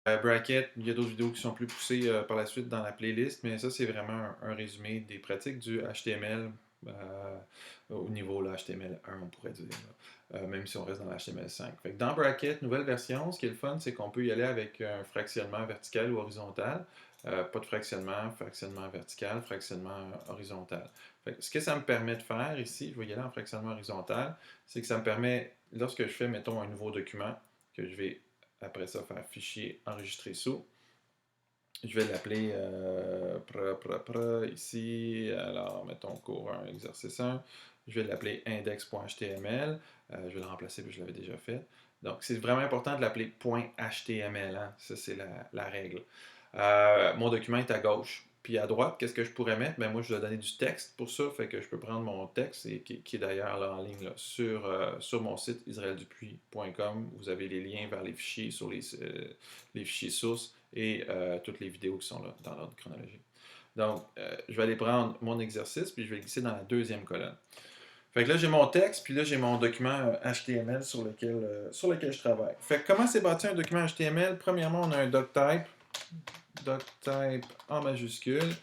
Bracket, il y a d'autres vidéos qui sont plus poussées par la suite dans la playlist, mais ça, c'est vraiment un résumé des pratiques du HTML au niveau là, HTML1, on pourrait dire, même si on reste dans l'HTML5. Fait que dans Bracket, nouvelle version, ce qui est le fun, c'est qu'on peut y aller avec un fractionnement vertical ou horizontal. Pas de fractionnement, fractionnement vertical, fractionnement horizontal. Fait que ce que ça me permet de faire ici, je vais y aller en fractionnement horizontal, c'est que ça me permet, lorsque je fais, mettons, un nouveau document, que je vais après ça faire fichier enregistrer sous. Je vais l'appeler ici. Alors, mettons cours 1, exercice 1. Je vais l'appeler index.html. Je vais le remplacer, puis je l'avais déjà fait. Donc, c'est vraiment important de l'appeler .html. Hein? Ça, c'est la règle. Mon document est à gauche. Puis à droite, qu'est-ce que je pourrais mettre? Ben moi, je dois donner du texte pour ça. Fait que je peux prendre mon texte, qui est d'ailleurs là en ligne là, sur mon site israeldupuis.com. Vous avez les liens vers les fichiers sur les fichiers sources et toutes les vidéos qui sont là dans l'ordre chronologique. Donc, je vais aller prendre mon exercice, puis je vais le glisser dans la deuxième colonne. Fait que là, j'ai mon texte, puis là, j'ai mon document HTML sur lequel je travaille. Fait que comment c'est bâti un document HTML? Premièrement, on a un doctype en majuscule,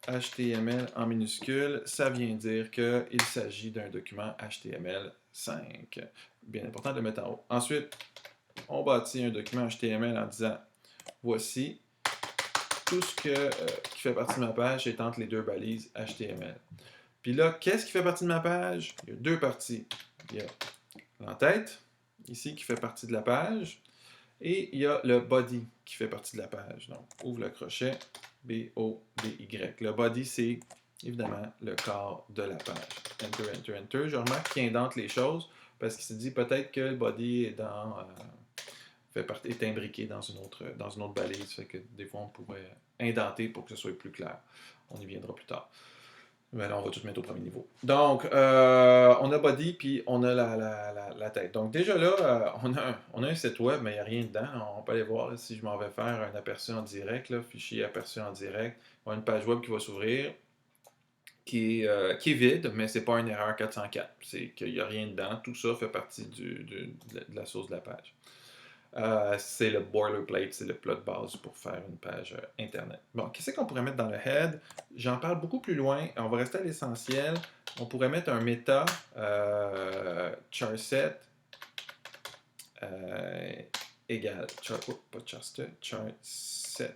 HTML en minuscule. Ça vient dire qu'il s'agit d'un document HTML5. Bien important de le mettre en haut. Ensuite, on bâtit un document HTML en disant voici tout ce qui fait partie de ma page est entre les deux balises HTML. Puis là, qu'est-ce qui fait partie de ma page? Il y a deux parties. Il y a l'entête, ici, qui fait partie de la page, et il y a le body qui fait partie de la page. Donc, ouvre le crochet, B-O-D-Y. Le body, c'est évidemment le corps de la page. Enter, enter, enter. Je remarque qu'il indente les choses parce qu'il se dit peut-être que le body est est imbriqué dans une autre balise. Fait que des fois, on pourrait indenter pour que ce soit plus clair. On y viendra plus tard. Mais là, on va tout mettre au premier niveau. Donc, on a body, puis on a la tête. Donc, déjà là, on a un site web, mais il n'y a rien dedans. On peut aller voir là, si je m'en vais faire un aperçu en direct, là, fichier aperçu en direct. On a une page web qui va s'ouvrir, qui est vide, mais c'est pas une erreur 404. C'est qu'il n'y a rien dedans. Tout ça fait partie de la source de la page. C'est le boilerplate, c'est le plat de base pour faire une page Internet. Bon, qu'est-ce qu'on pourrait mettre dans le head? J'en parle beaucoup plus loin. On va rester à l'essentiel. On pourrait mettre un méta charset égal. Pas charset, charset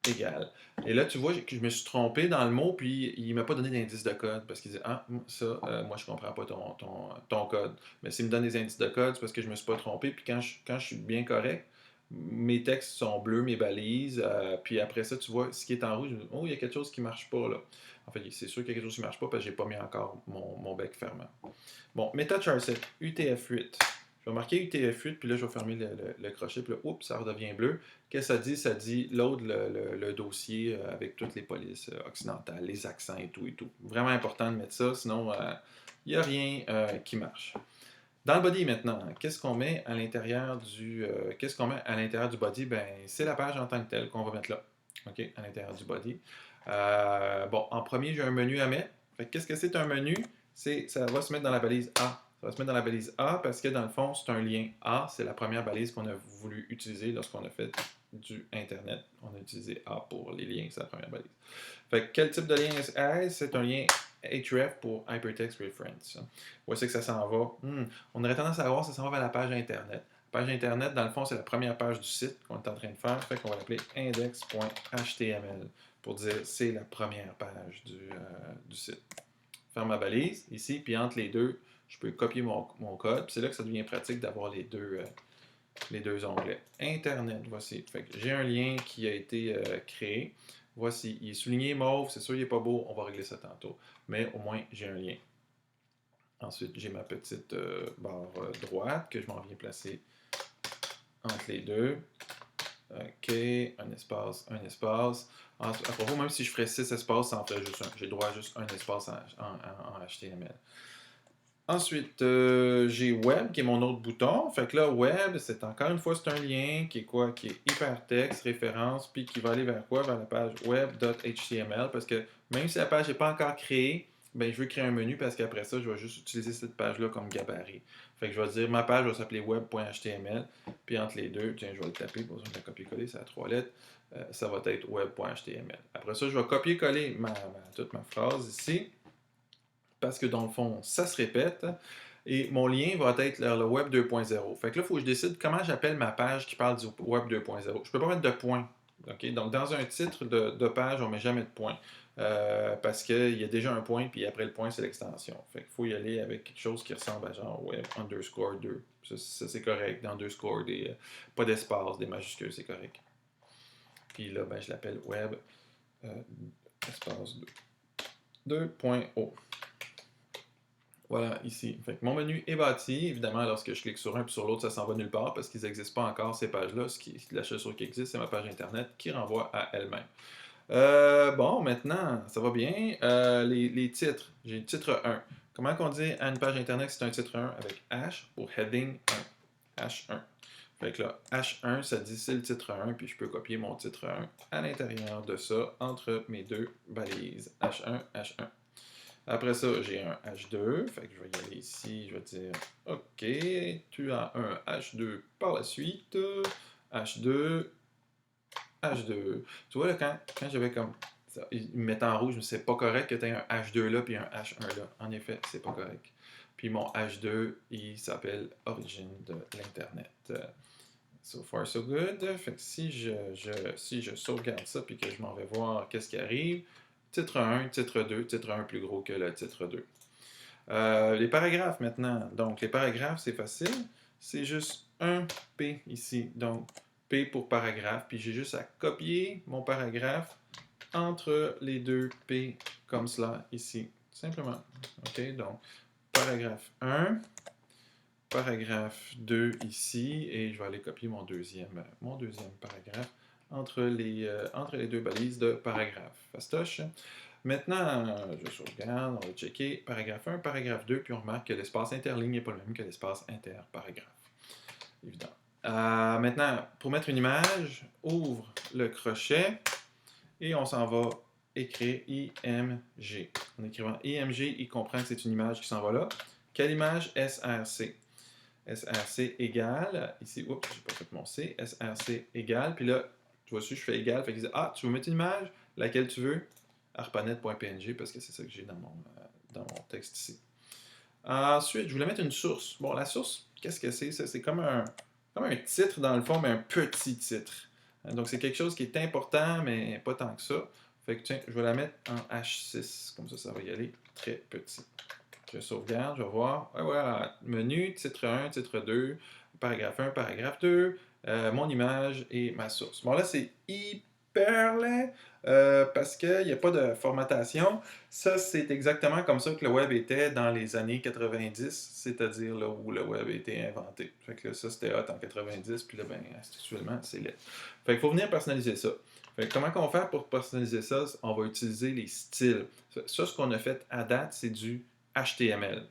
égal. Et là, tu vois que je me suis trompé dans le mot, puis il ne m'a pas donné d'indice de code, parce qu'il dit, ah, ça, moi, je comprends pas ton code. Mais s'il me donne des indices de code, c'est parce que je me suis pas trompé, puis quand je suis bien correct, mes textes sont bleus, mes balises, puis après ça, tu vois, ce qui est en rouge, je me dis, oh, il y a quelque chose qui marche pas, là. En fait, c'est sûr qu'il y a quelque chose qui marche pas, parce que j'ai pas mis encore mon bec fermant. Bon, MetaCharset, UTF-8. Je vais marquer UTF-8, puis là, je vais fermer le crochet, puis là, oups, ça redevient bleu. Qu'est-ce que ça dit? Ça dit load le dossier avec toutes les polices occidentales, les accents et tout et tout. Vraiment important de mettre ça, sinon, il n'y a rien qui marche. Dans le body maintenant, qu'est-ce qu'on met à l'intérieur du body? Ben, c'est la page en tant que telle qu'on va mettre là. OK, à l'intérieur du body. Bon, en premier, j'ai un menu à mettre. Fait qu'est-ce que c'est un menu? Ça va se mettre dans la balise A. Ça va se mettre dans la balise A parce que dans le fond, c'est un lien A. C'est la première balise qu'on a voulu utiliser lorsqu'on a fait du Internet. On a utilisé A pour les liens, c'est la première balise. Fait que quel type de lien est-ce? C'est un lien href pour Hypertext Reference. Où est-ce que ça s'en va? On aurait tendance à voir ça s'en va vers la page Internet. La page Internet, dans le fond, c'est la première page du site qu'on est en train de faire. Fait qu'on va l'appeler index.html pour dire c'est la première page du site. Ferme ma balise ici, puis entre les deux, je peux copier mon code. C'est là que ça devient pratique d'avoir les deux onglets. Internet, voici. Fait que j'ai un lien qui a été créé. Voici, il est souligné mauve, c'est sûr il n'est pas beau, on va régler ça tantôt. Mais au moins, j'ai un lien. Ensuite, j'ai ma petite barre droite que je m'en viens placer entre les deux. OK, un espace, un espace. À propos, même si je ferais 6 espaces, ça en ferait juste un. J'ai droit à juste un espace en HTML. Ensuite, j'ai Web qui est mon autre bouton. Fait que là, Web, c'est encore une fois, c'est un lien qui est quoi? Qui est hypertexte, référence, puis qui va aller vers quoi? Vers la page web.html. Parce que même si la page n'est pas encore créée, ben, je veux créer un menu parce qu'après ça, je vais juste utiliser cette page-là comme gabarit. Fait que je vais dire ma page va s'appeler web.html, puis entre les deux, tiens, je vais le taper, pas besoin de la copier-coller, c'est à 3 lettres, ça va être web.html. Après ça, je vais copier-coller toute ma phrase ici, parce que dans le fond, ça se répète. Et mon lien va être vers le Web 2.0. Fait que là, il faut que je décide comment j'appelle ma page qui parle du Web 2.0. Je ne peux pas mettre de point. Okay? Donc, dans un titre de page, on ne met jamais de point. Parce qu'il y a déjà un point, puis après le point, c'est l'extension. Fait qu'il faut y aller avec quelque chose qui ressemble à genre Web underscore 2. Ça c'est correct. Underscore, pas d'espace, des majuscules, c'est correct. Puis là, ben, je l'appelle Web espace 2.0. Voilà, ici. Fait que mon menu est bâti. Évidemment, lorsque je clique sur un puis sur l'autre, ça s'en va nulle part parce qu'ils n'existent pas encore, ces pages-là. La seule chose qui existe, c'est ma page Internet qui renvoie à elle-même. Bon, maintenant, ça va bien. Les titres. J'ai le titre 1. Comment on dit à une page Internet que c'est un titre 1 avec H pour heading 1. H1. Fait que là, H1, ça dit c'est le titre 1, puis je peux copier mon titre 1 à l'intérieur de ça, entre mes deux balises. H1, H1. Après ça, j'ai un H2, fait que je vais y aller ici, je vais dire OK, tu as un H2 par la suite, H2, H2. Tu vois, là, quand j'avais comme ça, il me mettait en rouge, mais c'est pas correct que tu aies un H2 là puis un H1 là. En effet, c'est pas correct. Puis mon H2, il s'appelle Origine de l'Internet. So far, so good. Fait que si je sauvegarde ça puis que je m'en vais voir qu'est-ce qui arrive, titre 1, titre 2, titre 1 plus gros que le titre 2. Les paragraphes maintenant. Donc, les paragraphes, c'est facile. C'est juste un P ici. Donc, P pour paragraphe. Puis j'ai juste à copier mon paragraphe entre les deux P comme cela ici. Simplement. OK? Donc, paragraphe 1, paragraphe 2 ici. Et je vais aller copier mon deuxième paragraphe entre les deux balises de paragraphe. Fastoche. Maintenant, je sauvegarde, on va checker paragraphe 1, paragraphe 2, puis on remarque que l'espace interligne n'est pas le même que l'espace interparagraphe. Évident. Maintenant, pour mettre une image, ouvre le crochet et on s'en va écrire IMG. En écrivant IMG, il comprend que c'est une image qui s'en va là. Quelle image? SRC. SRC égale, ici, oups, j'ai pas fait mon C, SRC égale, puis là, tu vois dessus, je fais égal, fait qu'il dit, ah, tu veux mettre une image, laquelle tu veux? arpanet.png parce que c'est ça que j'ai dans mon texte ici. Ensuite, je voulais mettre une source. Bon, la source, qu'est-ce que c'est? C'est comme un titre dans le fond, mais un petit titre. Donc, c'est quelque chose qui est important, mais pas tant que ça. Fait que tiens, je vais la mettre en H6. Comme ça va y aller très petit. Je sauvegarde, je vais voir. Ouais, voilà, menu, titre 1, titre 2, paragraphe 1, paragraphe 2, mon image et ma source. Bon, là, c'est hyper laid parce qu'il n'y a pas de formatation. Ça, c'est exactement comme ça que le web était dans les années 90, c'est-à-dire là où le web a été inventé. Fait que là, ça, c'était hot en 90, puis là, ben, actuellement, c'est laid. Fait qu'il faut venir personnaliser ça. Fait que comment on fait pour personnaliser ça? On va utiliser les styles. Ça, ce qu'on a fait à date, c'est du HTML.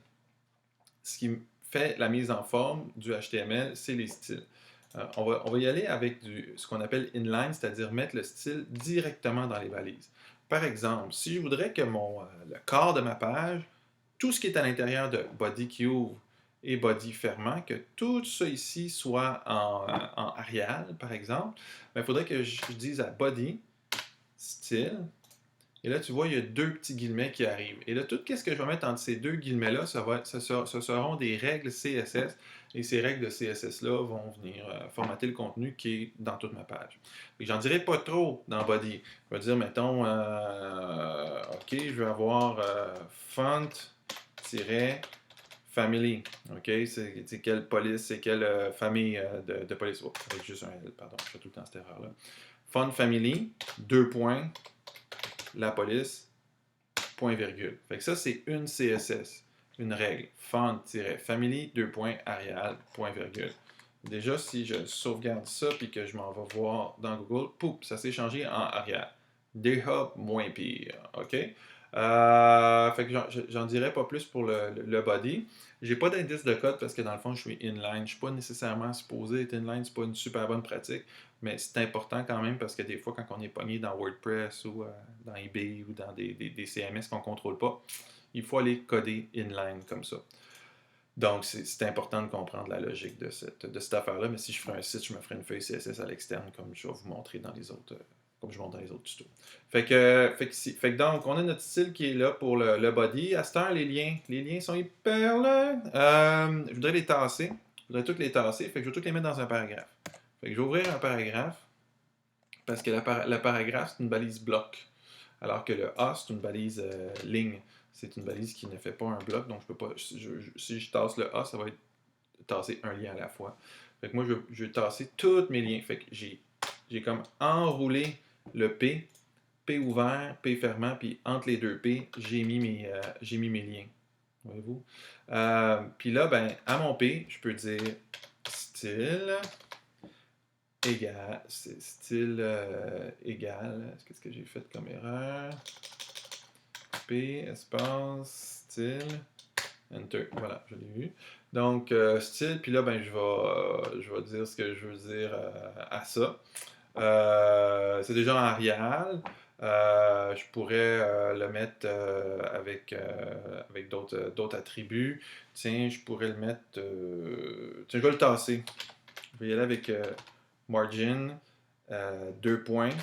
Ce qui fait la mise en forme du HTML, c'est les styles. On va y aller avec ce qu'on appelle inline, c'est-à-dire mettre le style directement dans les balises. Par exemple, si je voudrais que le corps de ma page, tout ce qui est à l'intérieur de body qui ouvre et body fermant, que tout ça ici soit en Arial, par exemple, il faudrait que je dise à body, style, et là, tu vois, il y a deux petits guillemets qui arrivent. Et là, tout ce que je vais mettre entre ces deux guillemets-là, ce seront des règles CSS. Et ces règles de CSS-là vont venir formater le contenu qui est dans toute ma page. Et j'en dirai pas trop dans Body. Je vais dire, mettons, OK, je vais avoir font-family. OK, c'est quelle police, c'est quelle famille de police. Oh, avec juste un L, pardon, je fais tout le temps cette erreur-là. Font family, 2 points, la police, point virgule. Fait que ça, c'est une CSS, une règle. Font-family, 2 points, Arial, point virgule. Déjà, si je sauvegarde ça puis que je m'en vais voir dans Google, pouf, ça s'est changé en Arial. Déjà moins pire. OK? Fait que j'en dirais pas plus pour le body. J'ai pas d'indice de code parce que dans le fond, je suis inline. Je suis pas nécessairement supposé être inline, c'est pas une super bonne pratique, mais c'est important quand même parce que des fois, quand on est pogné dans WordPress ou dans eBay ou dans des CMS qu'on contrôle pas, il faut aller coder inline comme ça. Donc, c'est important de comprendre la logique de cette affaire-là. Mais si je ferais un site, je me ferais une feuille CSS à l'externe, comme je vais vous montrer dans les autres, comme je montre dans les autres tutos. Fait que donc, on a notre style qui est là pour le body. À cette heure, les liens sont hyper là. Je voudrais les tasser. Je voudrais toutes les tasser. Fait que je vais toutes les mettre dans un paragraphe. Fait que je vais ouvrir un paragraphe. Parce que le paragraphe, c'est une balise bloc. Alors que le A, c'est une balise ligne. C'est une balise qui ne fait pas un bloc, donc je peux pas. Si je tasse le A, ça va être tasser un lien à la fois. Fait que moi, je vais tasser tous mes liens. Fait que j'ai comme enroulé le P, P ouvert, P fermant, puis entre les deux P, j'ai mis mes liens. Voyez-vous? Puis là, ben, à mon P, je peux dire style égal, style égal. Qu'est-ce que j'ai fait comme erreur? P, espace, style, enter. Voilà, je l'ai eu. Donc, style, puis là, ben, je vais dire ce que je veux dire à ça. C'est déjà en Arial. Je pourrais le mettre avec d'autres attributs. Tiens, je pourrais le mettre. Tiens, je vais le tasser. Je vais y aller avec margin, 2 points.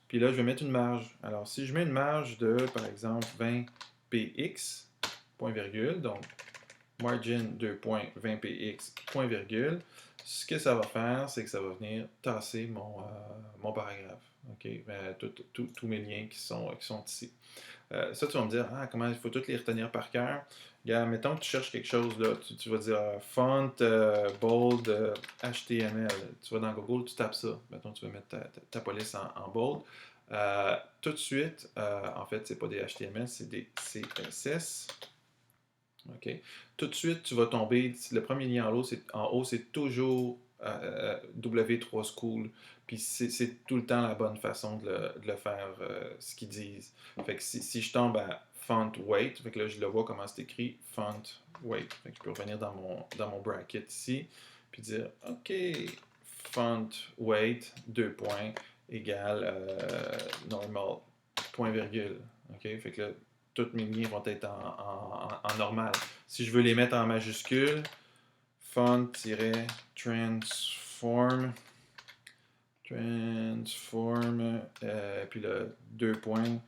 Puis là, je vais mettre une marge. Alors, si je mets une marge de, par exemple, 20 px, point virgule, donc margin 2 points 20 px, point virgule, ce que ça va faire, c'est que ça va venir tasser mon paragraphe. OK? Tous mes liens qui sont ici. Ça, tu vas me dire, comment il faut toutes les retenir par cœur. Regarde, mettons que tu cherches quelque chose, là, tu vas dire font, bold, HTML. Tu vas dans Google, tu tapes ça. Mettons, tu veux mettre ta police en bold. Tout de suite, en fait, c'est pas des HTML, c'est des CSS. OK. Tout de suite, tu vas tomber, le premier lien en haut, c'est toujours W3 School. Puis c'est tout le temps la bonne façon de le faire, ce qu'ils disent. Fait que si je tombe à font weight, fait que là, je le vois comment c'est écrit, font weight. Fait que je peux revenir dans mon bracket ici, puis dire, OK, font weight, 2 points, égale normal, point virgule. OK? Fait que là, tous mes liens vont être en normal. Si je veux les mettre en majuscule, font-transform, puis le 2 points,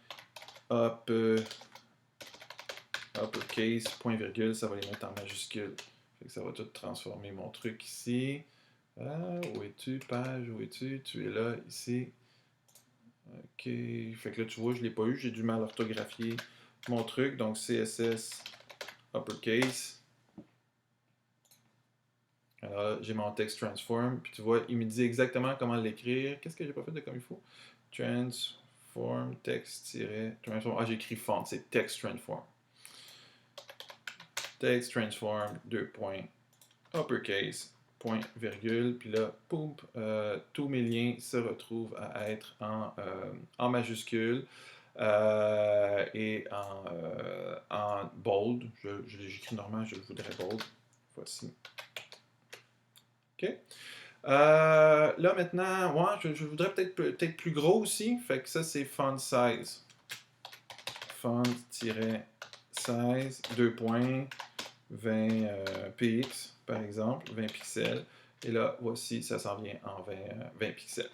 uppercase, point virgule, ça va les mettre en majuscule. Fait que ça va tout transformer mon truc ici. Où es-tu, page, où es-tu? Tu es là, ici. OK. Fait que là, tu vois, je ne l'ai pas eu, j'ai du mal orthographier mon truc. Donc, CSS uppercase. Alors là, j'ai mon text transform. Puis tu vois, il me dit exactement comment l'écrire. Qu'est-ce que j'ai pas fait de comme il faut? Transform, text-transform. J'ai écrit font, c'est text transform. Text transform, 2 points, uppercase, point, virgule. Puis là, poum, tous mes liens se retrouvent à être en majuscule. Et en bold. J'écris normal, je le voudrais bold. Voici. OK. Là maintenant, ouais, je voudrais peut-être plus gros aussi. Fait que ça, c'est font size. Font-size, 2 points, 20 px, par exemple, 20 pixels. Et là, voici, ça s'en vient en 20 pixels.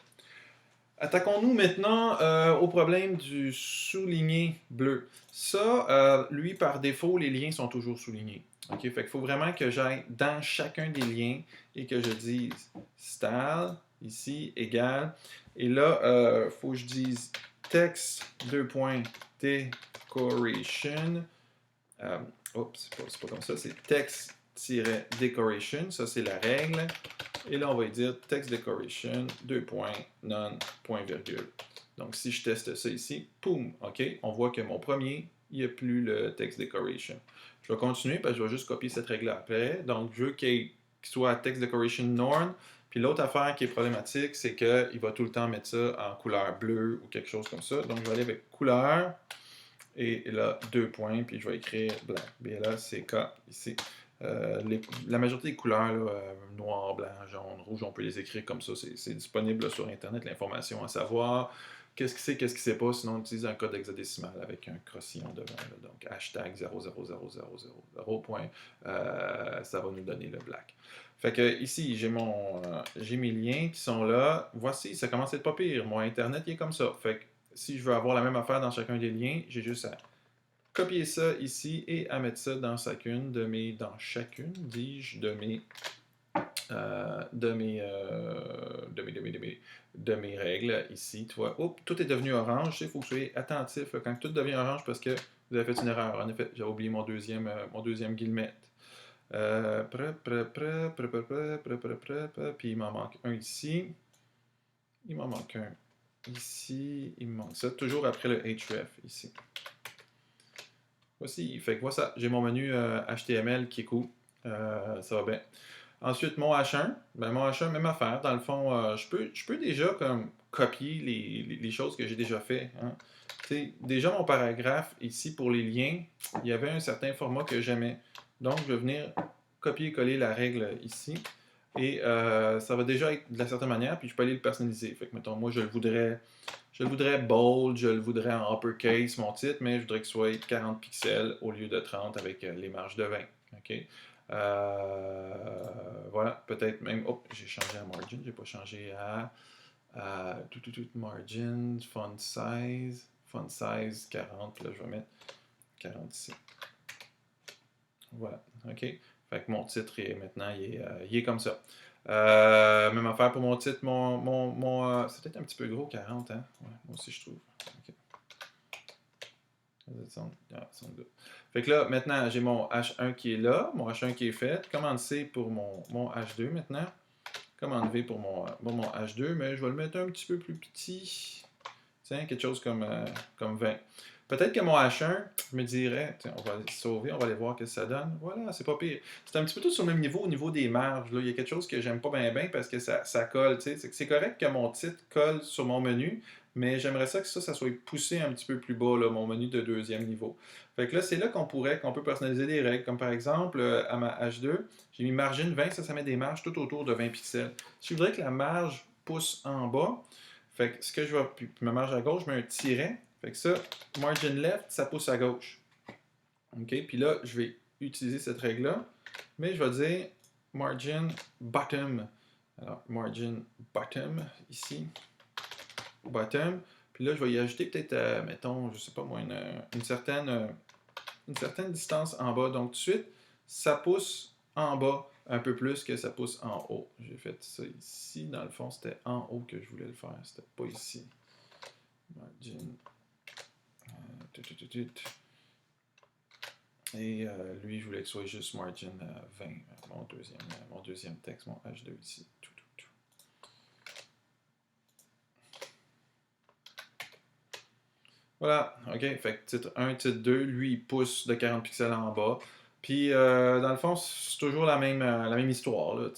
Attaquons-nous maintenant au problème du souligné bleu. Ça, lui, par défaut, les liens sont toujours soulignés. OK? Fait qu'il faut vraiment que j'aille dans chacun des liens et que je dise style, ici, égal. Et là, il faut que je dise text, 2 points, decoration. C'est pas comme ça, c'est text-decoration. Ça, c'est la règle. Et là, on va dire text decoration, 2 points, none, point virgule. Donc, si je teste ça ici, poum, OK, on voit que mon premier, il n'y a plus le text decoration. Je vais continuer parce que je vais juste copier cette règle après. Donc, je veux qu'il soit text decoration norm. Puis l'autre affaire qui est problématique, c'est qu'il va tout le temps mettre ça en couleur bleue ou quelque chose comme ça. Donc, je vais aller avec couleur. Et là, 2 points, puis je vais écrire blanc. BLACK ici. La majorité des couleurs, là, noir, blanc, jaune, rouge, on peut les écrire comme ça. C'est disponible là, sur Internet, l'information à savoir. qu'est-ce qui sait pas, sinon on utilise un code hexadécimal avec un crossillon devant. Là. Donc, hashtag 00000, point, ça va nous donner le black. Fait que ici, j'ai mes liens qui sont là. Voici, ça commence à être pas pire. Mon Internet, il est comme ça. Fait que si je veux avoir la même affaire dans chacun des liens, j'ai juste à copier ça ici et à mettre ça dans chacune de mes, dis-je, de mes règles ici. Tu vois, oups, tout est devenu orange. Il faut que vous soyez attentif là, quand tout devient orange parce que vous avez fait une erreur. En effet, j'ai oublié mon deuxième guillemette. Puis il m'en manque un ici. Il m'en manque un ici. Il me manque ça. Toujours après le href ici. Voici. Fait que voilà ça. J'ai mon menu HTML qui est cool. Ça va bien. Ensuite, mon H1. Ben, mon H1, même affaire. Dans le fond, je peux déjà comme copier les choses que j'ai déjà fait. Hein. Déjà, mon paragraphe ici pour les liens, il y avait un certain format que j'aimais. Donc, je vais venir copier-coller la règle ici. Et ça va déjà être de la certaine manière, puis je peux aller le personnaliser. Fait que, mettons, moi, je le voudrais bold, je le voudrais en uppercase, mon titre, mais je voudrais qu'il soit 40 pixels au lieu de 30 avec les marges de 20. OK? Voilà, peut-être même... Oh, j'ai changé à margin, j'ai pas changé à margin, font size 40, là je vais mettre 40 ici. Voilà, ok. Fait que mon titre est maintenant, il est comme ça. Même affaire pour mon titre, c'est peut-être un petit peu gros 40, hein? Ouais, moi aussi je trouve. Okay. Fait que là, maintenant, j'ai mon H1 qui est là, mon H1 qui est fait. Commande C pour mon H2 maintenant. Commande V pour mon H2, mais je vais le mettre un petit peu plus petit. Tiens, quelque chose comme 20. Peut-être que mon H1, je me dirais, tiens, on va aller sauver, on va aller voir ce que ça donne. Voilà, c'est pas pire. C'est un petit peu tout sur le même niveau au niveau des marges. Là. Il y a quelque chose que j'aime pas bien parce que ça colle. C'est correct que mon titre colle sur mon menu, mais j'aimerais ça que ça soit poussé un petit peu plus bas, là, mon menu de deuxième niveau. Fait que là, c'est là qu'on peut personnaliser des règles. Comme par exemple, à ma H2, j'ai mis margin 20, ça met des marges tout autour de 20 pixels. Si je voudrais que la marge pousse en bas, fait que ce que je vais, puis ma marge à gauche, je mets un tiret. Fait que ça, margin left, ça pousse à gauche. OK? Puis là, je vais utiliser cette règle-là, mais je vais dire margin bottom. Alors, margin bottom, ici. Bottom. Puis là, je vais y ajouter peut-être, mettons, je sais pas moi, une certaine distance en bas. Donc, tout de suite, ça pousse en bas un peu plus que ça pousse en haut. J'ai fait ça ici. Dans le fond, c'était en haut que je voulais le faire. C'était pas ici. Margin. Et lui, je voulais que ce soit juste margin 20. Mon deuxième texte, mon H2 ici. Voilà, ok. Fait que titre 1, titre 2, lui, il pousse de 40 pixels en bas. Puis, dans le fond, c'est toujours la même histoire. Là,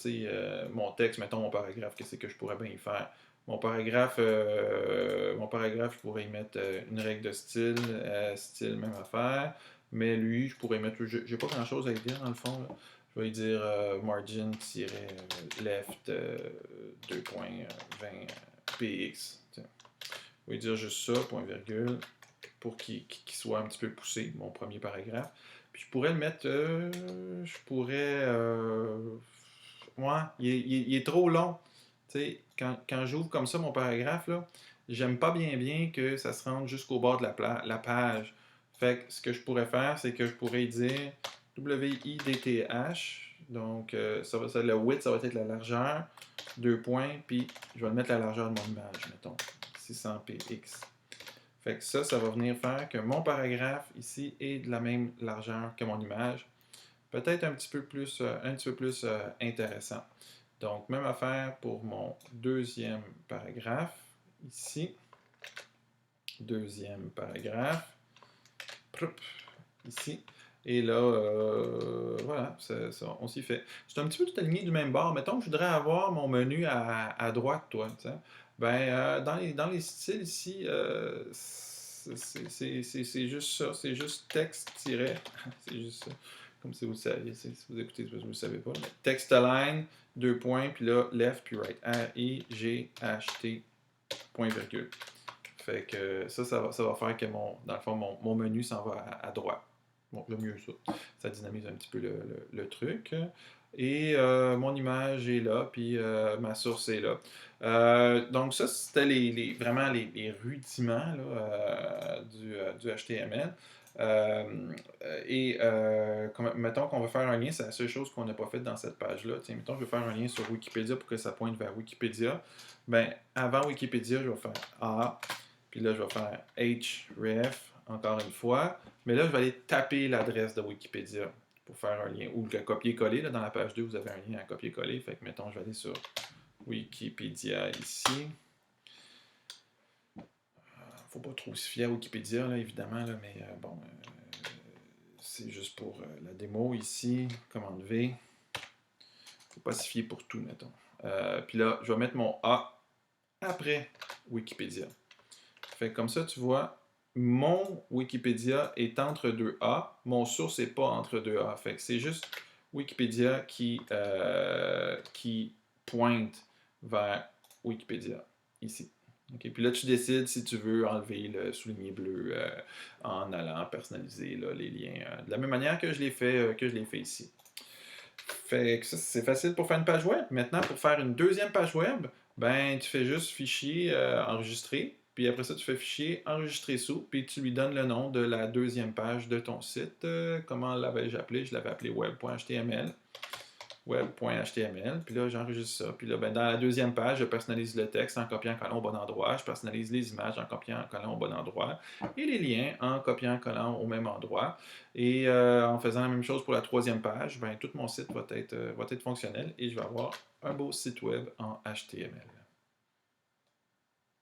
mon texte, mettons mon paragraphe, qu'est-ce que je pourrais bien y faire? Mon paragraphe, je pourrais y mettre une règle de style, style, même affaire. Mais lui, je pourrais mettre, j'ai pas grand-chose à lui dire dans le fond. Là. Je vais lui dire margin-left 2.20 px. Je vais dire juste ça, point virgule, pour qu'il soit un petit peu poussé, mon premier paragraphe. Puis je pourrais le mettre, ouais, il est trop long. Tu sais, quand j'ouvre comme ça mon paragraphe, là, j'aime pas bien que ça se rende jusqu'au bord de la page. Fait que ce que je pourrais faire, c'est que je pourrais dire width, donc le width, ça va être la largeur, 2 points, puis je vais le mettre la largeur de mon image, mettons, 600px. Fait que ça va venir faire que mon paragraphe ici est de la même largeur que mon image. Peut-être un petit peu plus intéressant. Donc, même affaire pour mon deuxième paragraphe. Ici. Deuxième paragraphe. Ici. Et là, voilà, on s'y fait. C'est un petit peu tout aligné du même bord. Mettons que je voudrais avoir mon menu à droite, toi. T'sais. Ben, dans les styles ici, c'est juste ça. C'est juste texte-tiret. C'est juste ça. Comme si vous le saviez. Si vous écoutez, parce que vous ne le savez pas. Mais text align, 2 points, puis là, left, puis right. R-I-G-H-T, point virgule. Fait que ça va faire que dans le fond, mon menu s'en va à droite. Bon, j'aime mieux ça. Ça dynamise un petit peu le truc. Et mon image est là, puis ma source est là. Donc ça, c'était vraiment les rudiments là, du HTML. Mettons qu'on veut faire un lien, c'est la seule chose qu'on n'a pas faite dans cette page-là. Tiens, mettons, je veux faire un lien sur Wikipédia pour que ça pointe vers Wikipédia. Ben, avant Wikipédia, je vais faire A, puis là, je vais faire href, encore une fois. Mais là, je vais aller taper l'adresse de Wikipédia pour faire un lien. Ou le copier-coller, là, dans la page 2, vous avez un lien à copier-coller. Fait que, mettons, je vais aller sur Wikipédia ici. Faut pas trop se fier à Wikipédia, là, évidemment, là, mais bon, c'est juste pour la démo ici. Commande V. Faut pas se fier pour tout, mettons. Puis là, je vais mettre mon A après Wikipédia. Fait que comme ça, tu vois, mon Wikipédia est entre deux A, mon source n'est pas entre deux A. Fait que c'est juste Wikipédia qui pointe vers Wikipédia, ici. Okay. Puis là, tu décides si tu veux enlever le souligné bleu en allant personnaliser là, les liens de la même manière que je l'ai fait, ici. Fait que ça, c'est facile pour faire une page web. Maintenant, pour faire une deuxième page web, ben, tu fais juste fichier enregistrer. Puis après ça, tu fais fichier enregistrer sous. Puis tu lui donnes le nom de la deuxième page de ton site. Comment l'avais-je appelé? Je l'avais appelé web.html. Web.html. Puis là, j'enregistre ça. Puis là, ben, dans la deuxième page, je personnalise le texte en copiant en collant au bon endroit. Je personnalise les images en copiant en collant au bon endroit. Et les liens en copiant en collant au même endroit. Et en faisant la même chose pour la troisième page, ben, tout mon site va être fonctionnel et je vais avoir un beau site web en HTML.